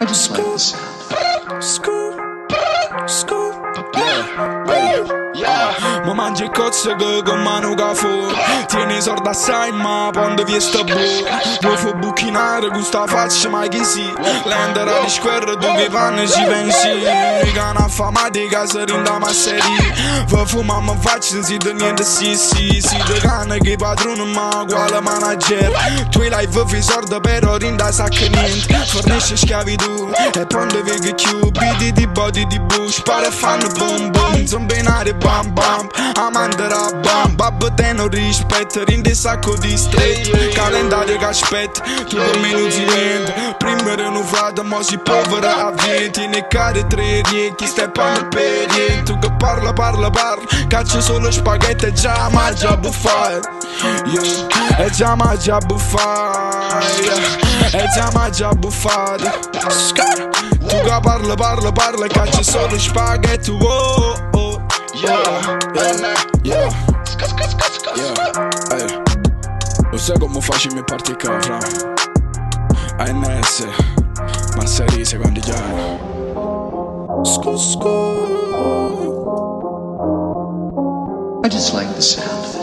I just like the sound. Scoop, scoop, yeah. Ma mangi cozze che con mano che fu. Tieni sorda assai ma quando vi sta bu. Vuoi fu buchinare con sta faccia ma chi si. L'endera di squerra tu che vanno ci pensi. Cana affamati che si rinda masseri. Va fuma ma faccia si da niente sì. Si da cana che padrone ma quale manager. Tu l'hai fi sorda però rinda sa che niente. Fornisce schiavitù e quando vedi chiù. Bidi di body di bush pare fanno boom boom. Zombinare bam bam. Amandera bam. Babbo te non rispetta. Rinde sacco di stretto. Calendario che aspetta. Tu per minuti lento. Prima era un frate ma si povera a 20. Ne cade 3 riecchi. Steppano per niente. Tu che parla. Caccio solo spaghetti e già mangia buffare. E già mangia buffare. E già mangia buffare. Tu che parla. Caccio solo spaghetti. Oh. Yeah. Lo sai come facciamo a partire qua, fra? ANS Marsari secondi giorni. I just like the sound.